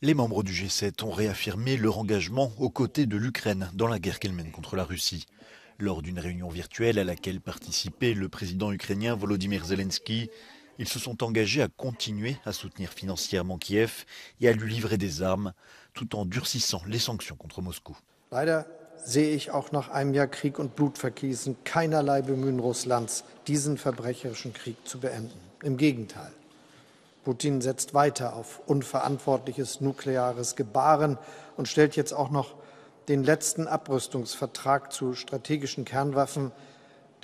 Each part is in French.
Les membres du G7 ont réaffirmé leur engagement aux côtés de l'Ukraine dans la guerre qu'elle mène contre la Russie. Lors d'une réunion virtuelle à laquelle participait le président ukrainien Volodymyr Zelensky, ils se sont engagés à continuer à soutenir financièrement Kiev et à lui livrer des armes, tout en durcissant les sanctions contre Moscou. Leider sehe ich auch nach einem Jahr Krieg und Blutvergießen keinerlei Bemühen Russlands, diesen verbrecherischen Krieg zu beenden. Im Gegenteil. Putin setzt weiter auf unverantwortliches nukleares Gebaren und stellt jetzt auch noch den letzten Abrüstungsvertrag zu strategischen Kernwaffen,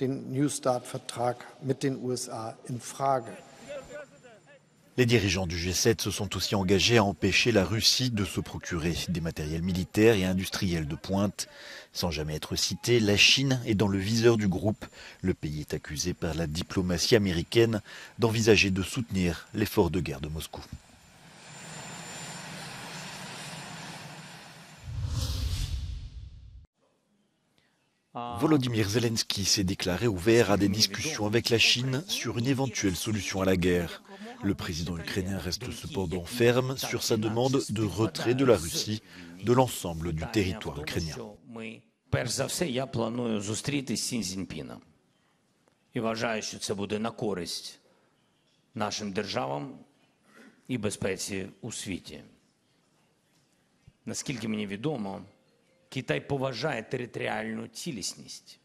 den New START-Vertrag mit den USA, in Frage. Les dirigeants du G7 se sont aussi engagés à empêcher la Russie de se procurer des matériels militaires et industriels de pointe. Sans jamais être cité, la Chine est dans le viseur du groupe. Le pays est accusé par la diplomatie américaine d'envisager de soutenir l'effort de guerre de Moscou. Volodymyr Zelensky s'est déclaré ouvert à des discussions avec la Chine sur une éventuelle solution à la guerre. Le président ukrainien reste cependant ferme sur sa demande de retrait de la Russie de l'ensemble du territoire ukrainien. Перш за все, я планую зустрітись з Сі Цзіньпіном. І вважаю, що це буде на користь нашим державам і безпеці у світі. Наскільки мені відомо, Китай поважає територіальну цілісність,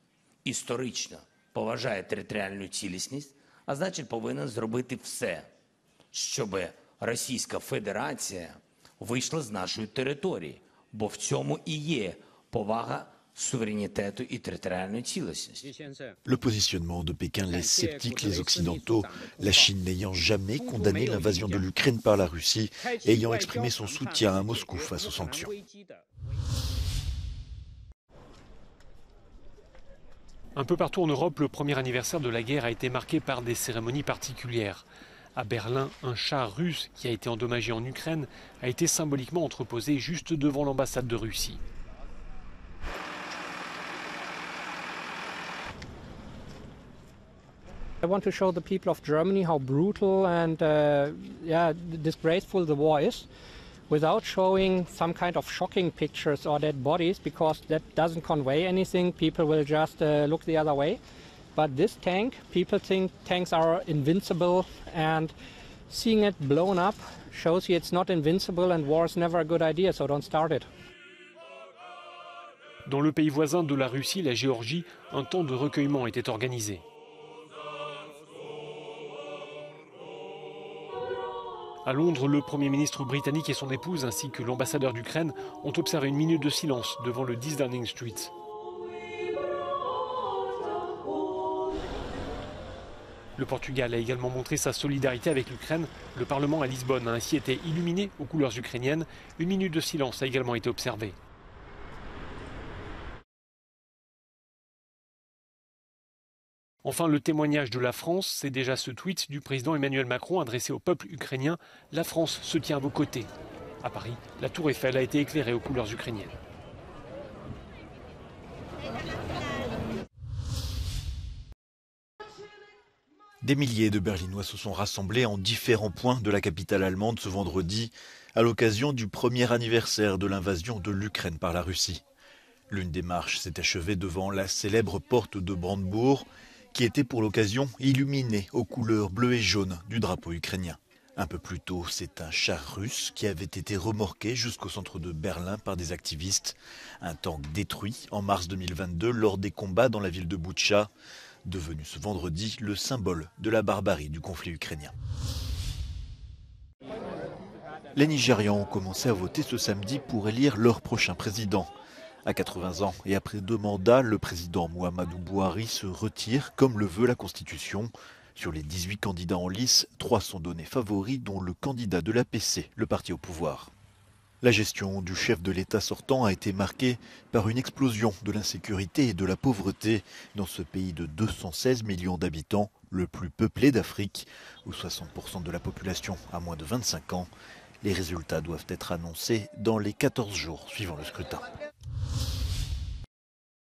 історично поважає територіальну цілісність, а значить повинен зробити все, щоб Російська Федерація вийшла з нашої території, бо в цьому і є повага souveraineté et territoriale. Le positionnement de Pékin laisse sceptiques les Occidentaux, la Chine n'ayant jamais condamné l'invasion de l'Ukraine par la Russie et ayant exprimé son soutien à Moscou face aux sanctions. Un peu partout en Europe, le premier anniversaire de la guerre a été marqué par des cérémonies particulières. À Berlin, un char russe qui a été endommagé en Ukraine a été symboliquement entreposé juste devant l'ambassade de Russie. I want to show the people of Germany how brutal and disgraceful the war is, without showing some kind of shocking pictures or dead bodies, because that doesn't convey anything. People will just look the other way. But this tank, people think tanks are invincible, and seeing it blown up shows you it's not invincible, and war is never a good idea, so don't start it. Dans le pays voisin de la Russie, la Géorgie, un temps de recueillement était organisé. À Londres, le Premier ministre britannique et son épouse, ainsi que l'ambassadeur d'Ukraine, ont observé une minute de silence devant le 10 Downing Street. Le Portugal a également montré sa solidarité avec l'Ukraine. Le Parlement à Lisbonne a ainsi été illuminé aux couleurs ukrainiennes. Une minute de silence a également été observée. Enfin, le témoignage de la France, c'est déjà ce tweet du président Emmanuel Macron adressé au peuple ukrainien. La France se tient à vos côtés. À Paris, la tour Eiffel a été éclairée aux couleurs ukrainiennes. Des milliers de Berlinois se sont rassemblés en différents points de la capitale allemande ce vendredi à l'occasion du premier anniversaire de l'invasion de l'Ukraine par la Russie. L'une des marches s'est achevée devant la célèbre porte de Brandebourg, qui était pour l'occasion illuminée aux couleurs bleues et jaunes du drapeau ukrainien. Un peu plus tôt, c'est un char russe qui avait été remorqué jusqu'au centre de Berlin par des activistes. Un tank détruit en mars 2022 lors des combats dans la ville de Boutcha, devenu ce vendredi le symbole de la barbarie du conflit ukrainien. Les Nigérians ont commencé à voter ce samedi pour élire leur prochain président. À 80 ans et après 2 mandats, le président Muhammadu Buhari se retire comme le veut la Constitution. Sur les 18 candidats en lice, 3 sont donnés favoris, dont le candidat de l'APC, le parti au pouvoir. La gestion du chef de l'État sortant a été marquée par une explosion de l'insécurité et de la pauvreté dans ce pays de 216 millions d'habitants, le plus peuplé d'Afrique, où 60% de la population a moins de 25 ans. Les résultats doivent être annoncés dans les 14 jours suivant le scrutin.